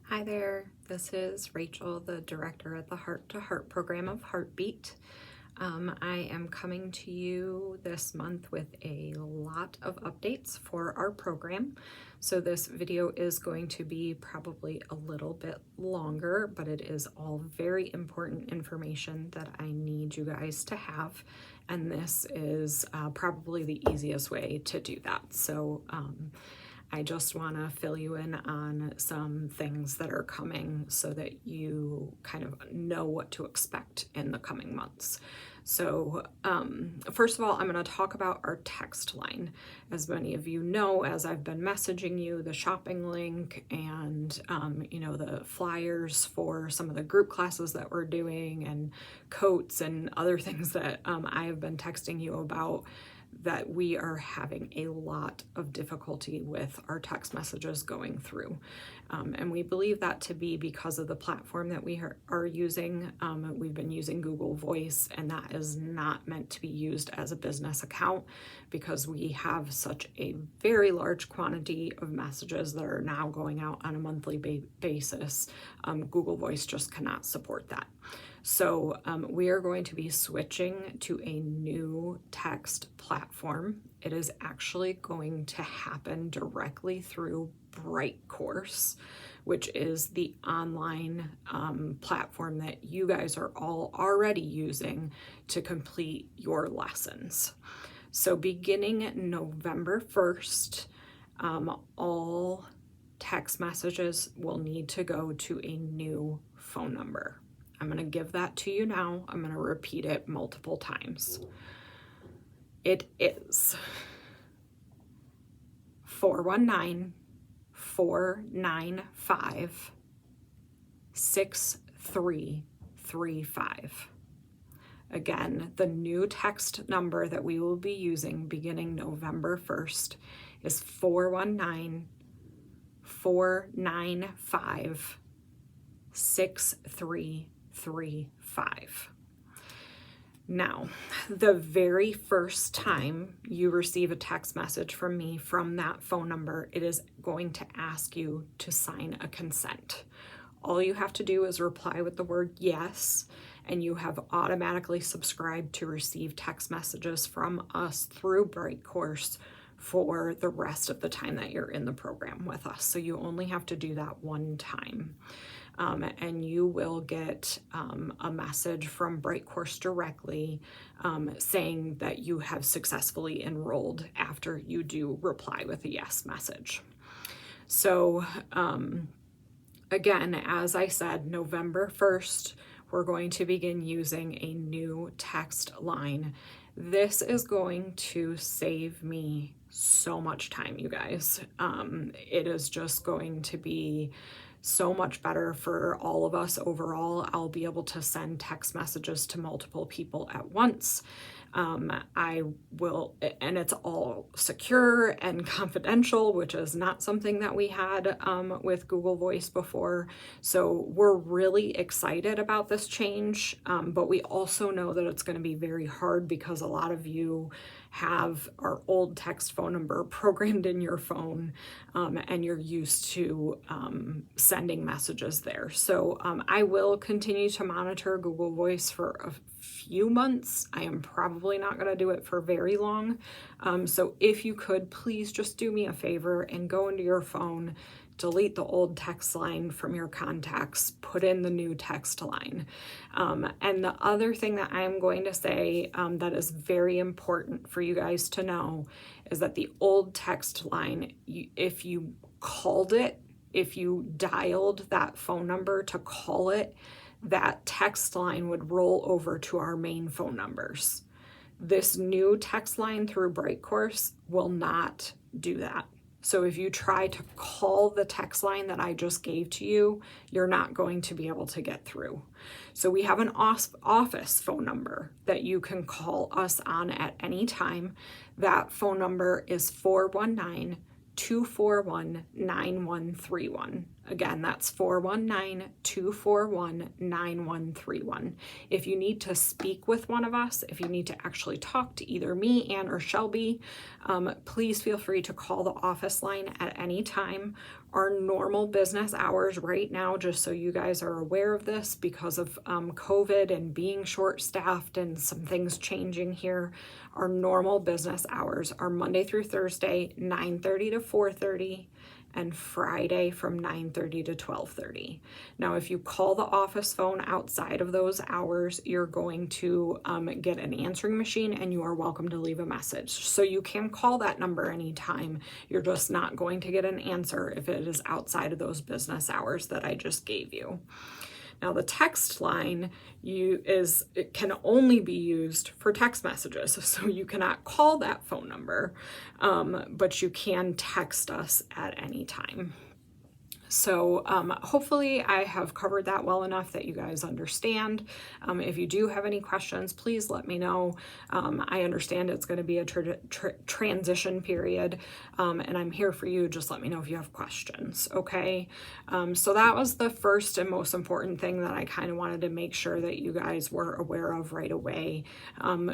Hi there, this is Rachel, the director at the Heart to Heart program of Heartbeat. I am coming to you this month with a lot of updates for our program. So this video is going to be probably a little bit longer, but it is all very important information that I need you guys to have. And this is probably the easiest way to do that. So I just want to fill you in on some things that are coming so that you kind of know what to expect in the coming months. So first of all, I'm going to talk about our text line. As many of you know, as I've been messaging you, the shopping link and the flyers for some of the group classes that we're doing and coats and other things that I have been texting you about, that we are having a lot of difficulty with our text messages going through. And we believe that to be because of the platform that we are using. We've been using Google Voice, and that is not meant to be used as a business account because we have such a very large quantity of messages that are now going out on a monthly basis. Google Voice just cannot support that. So we are going to be switching to a new text platform. It is actually going to happen directly through Brightcourse, which is the online platform that you guys are all already using to complete your lessons. So beginning November 1st, all text messages will need to go to a new phone number. I'm going to give that to you now. I'm going to repeat it multiple times. It is 419-495-6335. Again, the new text number that we will be using beginning November 1st is 419-495-6335. Now, the very first time you receive a text message from me from that phone number, it is going to ask you to sign a consent. All you have to do is reply with the word yes, and you have automatically subscribed to receive text messages from us through Brightcourse for the rest of the time that you're in the program with us. So you only have to do that one time. And you will get a message from Brightcourse directly saying that you have successfully enrolled after you do reply with a yes message. So again, as I said, November 1st, we're going to begin using a new text line. This is going to save me so much time, you guys. It is just going to be so much better for all of us overall. I'll be able to send text messages to multiple people at once. I will, and it's all secure and confidential, which is not something that we had with Google Voice before. So we're really excited about this change, but we also know that it's going to be very hard because a lot of you have our old text phone number programmed in your phone, and you're used to sending messages there. So I will continue to monitor Google Voice for a few months. I am probably not going to do it for very long. So if you could, please just do me a favor and go into your phone, delete the old text line from your contacts, put in the new text line. And the other thing that I'm going to say that is very important for you guys to know is that the old text line, if you called it, if you dialed that phone number to call it, that text line would roll over to our main phone numbers. This new text line through Brightcourse will not do that. So if you try to call the text line that I just gave to you, you're not going to be able to get through. So we have an office phone number that you can call us on at any time. That phone number is 419-241-9131. Again, that's 419-241-9131. If you need to speak with one of us, if you need to actually talk to either me, Ann, or Shelby, please feel free to call the office line at any time. Our normal business hours right now, just so you guys are aware of this, because of COVID and being short-staffed and some things changing here, our normal business hours are Monday through Thursday, 9:30 to 4:30, and Friday from 9:30 to 12:30. Now, if you call the office phone outside of those hours, you're going to get an answering machine, and you are welcome to leave a message. So you can call that number anytime. You're just not going to get an answer if it is outside of those business hours that I just gave you. Now, the text line it can only be used for text messages, so you cannot call that phone number, but you can text us at any time. So hopefully I have covered that well enough that you guys understand. If you do have any questions, please let me know. I understand it's going to be a transition period, and I'm here for you. Just let me know if you have questions, okay? So that was the first and most important thing that I kind of wanted to make sure that you guys were aware of right away,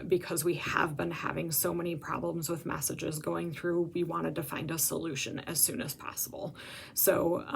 because we have been having so many problems with messages going through. We wanted to find a solution as soon as possible. So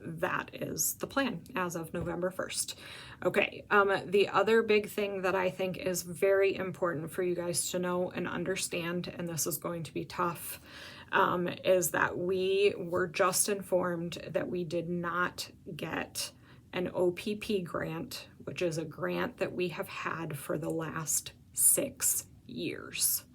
that is the plan as of November 1st. Okay, the other big thing that I think is very important for you guys to know and understand, and this is going to be tough, is that we were just informed that we did not get an OPP grant, which is a grant that we have had for the last 6 years.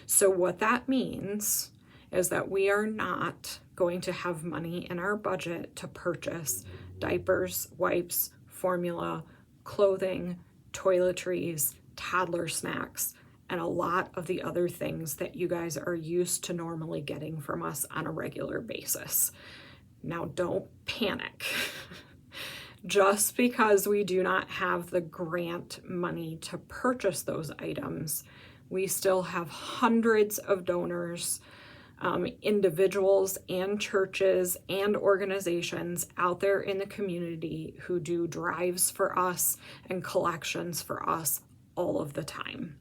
So what that means is that we are not going to have money in our budget to purchase diapers, wipes, formula, clothing, toiletries, toddler snacks, and a lot of the other things that you guys are used to normally getting from us on a regular basis. Now, don't panic. Just because we do not have the grant money to purchase those items, we still have hundreds of donors, individuals and churches and organizations out there in the community who do drives for us and collections for us all of the time.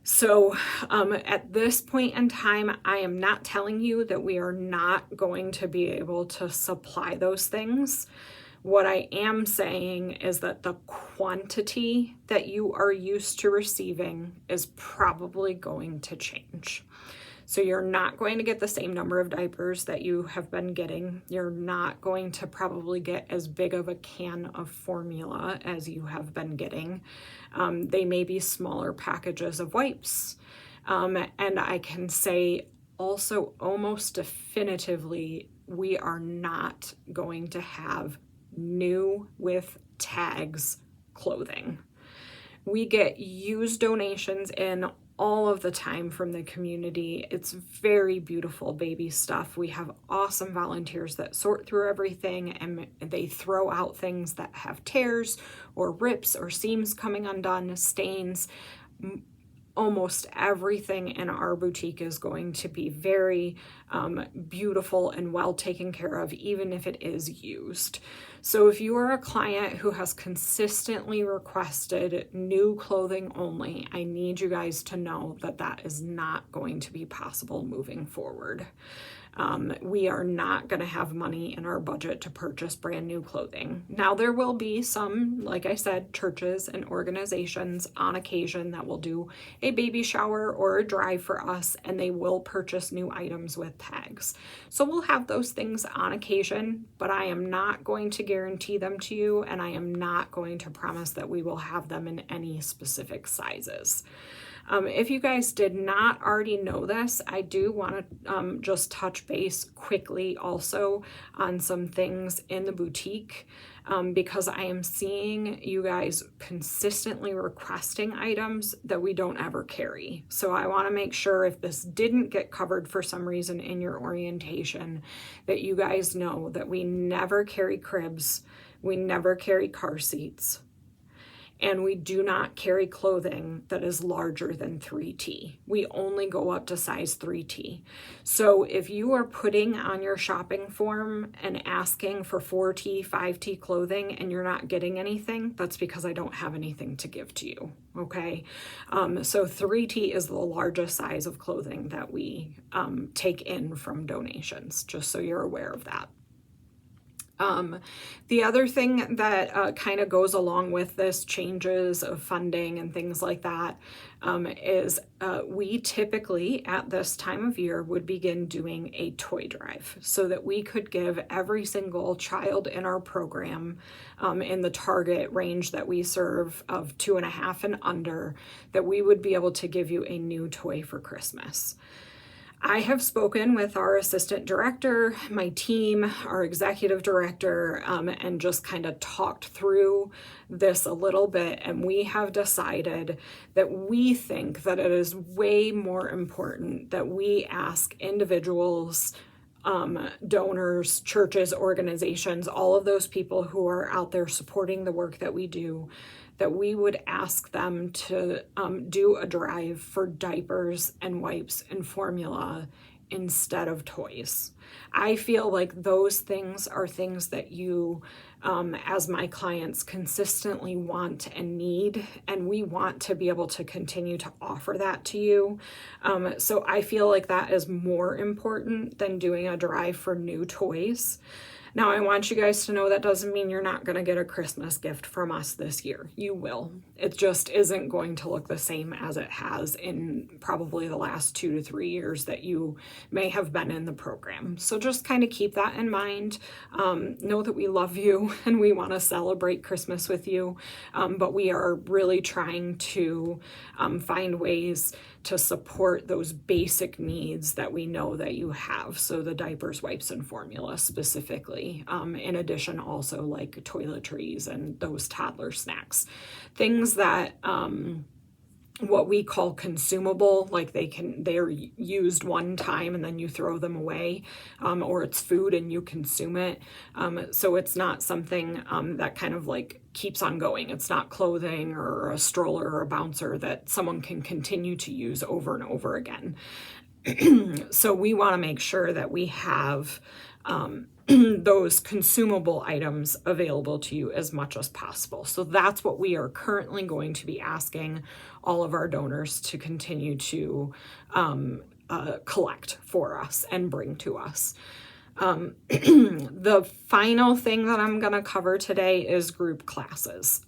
So at this point in time, I am not telling you that we are not going to be able to supply those things. What I am saying is that the quantity that you are used to receiving is probably going to change. So you're not going to get the same number of diapers that you have been getting. You're not going to probably get as big of a can of formula as you have been getting. They may be smaller packages of wipes. And I can say also almost definitively, we are not going to have new with tags clothing. We get used donations in all of the time from the community. It's very beautiful baby stuff. We have awesome volunteers that sort through everything, and they throw out things that have tears or rips or seams coming undone, stains. Almost everything in our boutique is going to be very beautiful and well taken care of, even if it is used. So if you are a client who has consistently requested new clothing only, I need you guys to know that that is not going to be possible moving forward. We are not going to have money in our budget to purchase brand new clothing. Now, there will be some, like I said, churches and organizations on occasion that will do a baby shower or a drive for us, and they will purchase new items with tags. So we'll have those things on occasion, but I am not going to guarantee them to you, and I am not going to promise that we will have them in any specific sizes. If you guys did not already know this, I do want to just touch base quickly also on some things in the boutique, because I am seeing you guys consistently requesting items that we don't ever carry. So I want to make sure, if this didn't get covered for some reason in your orientation, that you guys know that we never carry cribs, we never carry car seats, and we do not carry clothing that is larger than 3T. We only go up to size 3T. So if you are putting on your shopping form and asking for 4T, 5T clothing and you're not getting anything, that's because I don't have anything to give to you, okay? So 3T is the largest size of clothing that we take in from donations, just so you're aware of that. The other thing that kind of goes along with this, changes of funding and things like that, is we typically at this time of year would begin doing a toy drive so that we could give every single child in our program in the target range that we serve of 2.5 and under, that we would be able to give you a new toy for Christmas. I have spoken with our assistant director, my team, our executive director, and just kind of talked through this a little bit. And we have decided that we think that it is way more important that we ask individuals, donors, churches, organizations, all of those people who are out there supporting the work that we do, that we would ask them to do a drive for diapers and wipes and formula instead of toys. I feel like those things are things that you, as my clients, consistently want and need, and we want to be able to continue to offer that to you. So I feel like that is more important than doing a drive for new toys. Now, I want you guys to know that doesn't mean you're not going to get a Christmas gift from us this year. You will. It just isn't going to look the same as it has in probably the last 2 to 3 years that you may have been in the program. So just kind of keep that in mind. Know that we love you and we want to celebrate Christmas with you, but we are really trying to find ways to support those basic needs that we know that you have. So the diapers, wipes, and formula specifically. In addition, also like toiletries and those toddler snacks. Things that what we call consumable, like they're used one time and then you throw them away, or it's food and you consume it. So it's not something that kind of like keeps on going. It's not clothing or a stroller or a bouncer that someone can continue to use over and over again. So we want to make sure that we have those consumable items available to you as much as possible. So that's what we are currently going to be asking all of our donors to continue to collect for us and bring to us. The final thing that I'm going to cover today is group classes.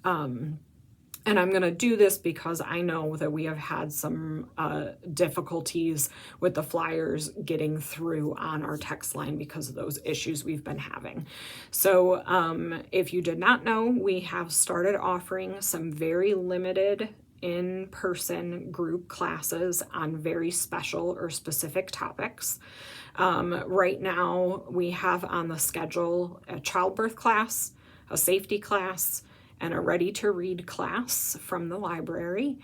And I'm going to do this because I know that we have had some difficulties with the flyers getting through on our text line because of those issues we've been having. So if you did not know, we have started offering some very limited in-person group classes on very special or specific topics. Right now, we have on the schedule a childbirth class, a safety class, and a ready-to-read class from the library.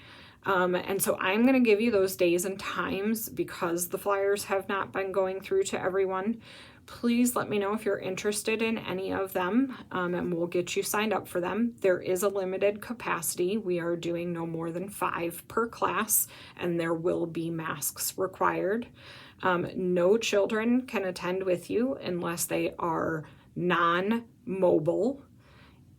And so I'm going to give you those days and times because the flyers have not been going through to everyone. Please let me know if you're interested in any of them, and we'll get you signed up for them. There is a limited capacity. We are doing no more than 5 per class, and there will be masks required. No children can attend with you unless they are non-mobile,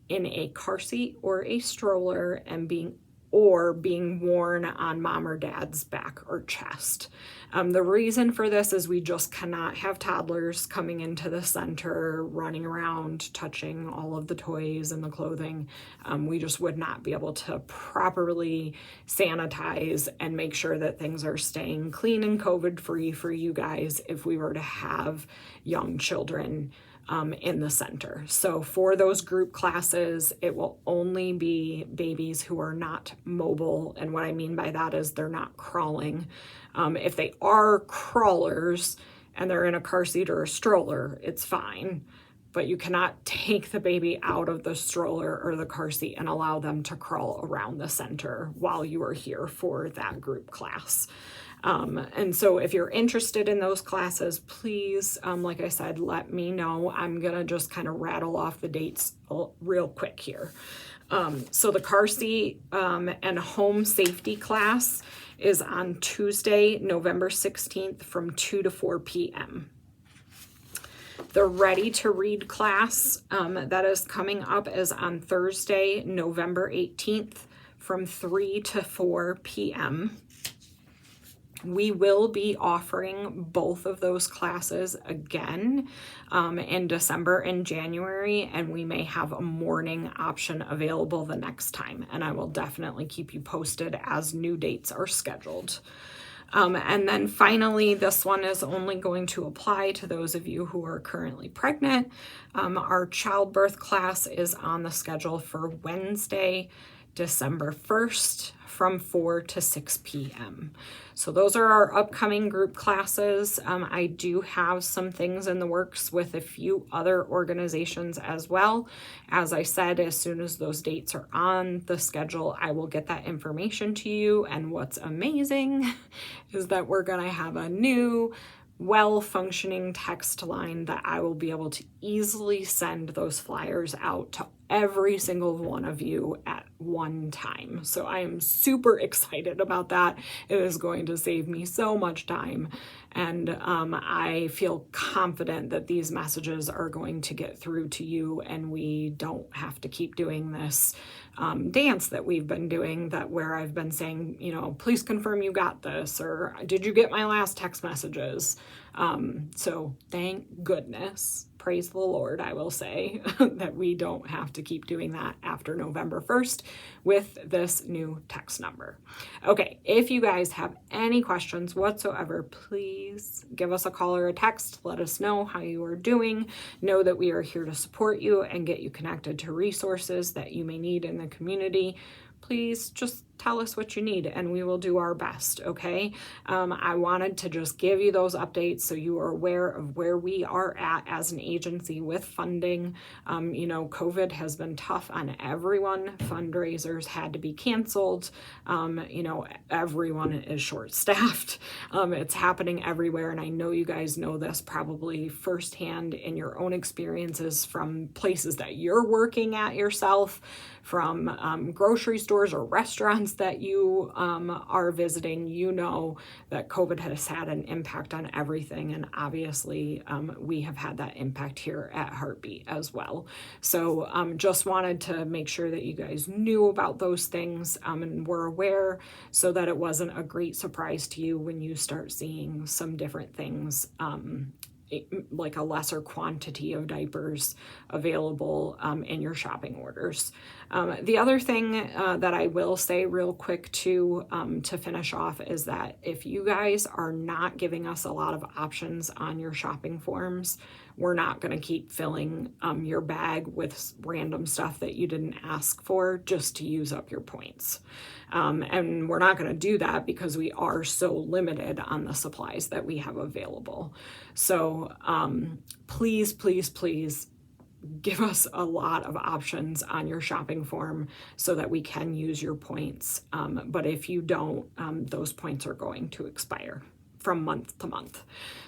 in a car seat or a stroller, and being worn on mom or dad's back or chest. The reason for this is we just cannot have toddlers coming into the center, running around, touching all of the toys and the clothing. We just would not be able to properly sanitize and make sure that things are staying clean and COVID-free for you guys if we were to have young children in the center. So for those group classes, it will only be babies who are not mobile. And what I mean by that is they're not crawling. If they are crawlers and they're in a car seat or a stroller, it's fine. But you cannot take the baby out of the stroller or the car seat and allow them to crawl around the center while you are here for that group class. And so if you're interested in those classes, please, like I said, let me know. I'm going to just kind of rattle off the dates real quick here. So the car seat and home safety class is on Tuesday, November 16th from 2 to 4 p.m. The Ready to Read class that is coming up is on Thursday, November 18th from 3 to 4 p.m. We will be offering both of those classes again in December and January, and we may have a morning option available the next time. And I will definitely keep you posted as new dates are scheduled. And then finally, this one is only going to apply to those of you who are currently pregnant. Our childbirth class is on the schedule for Wednesday, December 1st from 4 to 6 p.m. So those are our upcoming group classes. I do have some things in the works with a few other organizations as well. As I said, as soon as those dates are on the schedule, I will get that information to you. And what's amazing is that we're going to have a new well-functioning text line that I will be able to easily send those flyers out to every single one of you at one time. So I am super excited about that. It is going to save me so much time. And I feel confident that these messages are going to get through to you, and we don't have to keep doing this dance that we've been doing, that where I've been saying, you know, please confirm you got this, or did you get my last text messages? So thank goodness, praise the Lord, I will say, that we don't have to keep doing that after November 1st with this new text number. Okay, if you guys have any questions whatsoever, please give us a call or a text. Let us know how you are doing. Know that we are here to support you and get you connected to resources that you may need in the community. Please just tell us what you need and we will do our best, okay? I wanted to just give you those updates so you are aware of where we are at as an agency with funding. You know, COVID has been tough on everyone. Fundraisers had to be canceled. You know, everyone is short-staffed. It's happening everywhere, and I know you guys know this probably firsthand in your own experiences from places that you're working at yourself, from grocery stores or restaurants that you are visiting. You know that COVID has had an impact on everything, and obviously we have had that impact here at Heartbeat as well. So just wanted to make sure that you guys knew about those things and were aware, so that it wasn't a great surprise to you when you start seeing some different things, like a lesser quantity of diapers available in your shopping orders. The other thing that I will say real quick to finish off is that if you guys are not giving us a lot of options on your shopping forms, we're not going to keep filling your bag with random stuff that you didn't ask for just to use up your points. And we're not going to do that because we are so limited on the supplies that we have available. So please, please, please give us a lot of options on your shopping form so that we can use your points. But if you don't, those points are going to expire from month to month.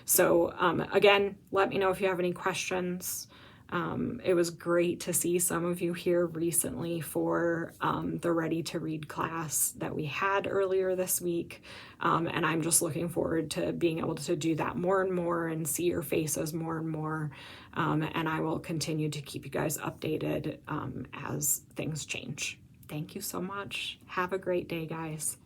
So again, let me know if you have any questions. It was great to see some of you here recently for the Ready to Read class that we had earlier this week. And I'm just looking forward to being able to do that more and more and see your faces more and more. And I will continue to keep you guys updated as things change. Thank you so much. Have a great day, guys.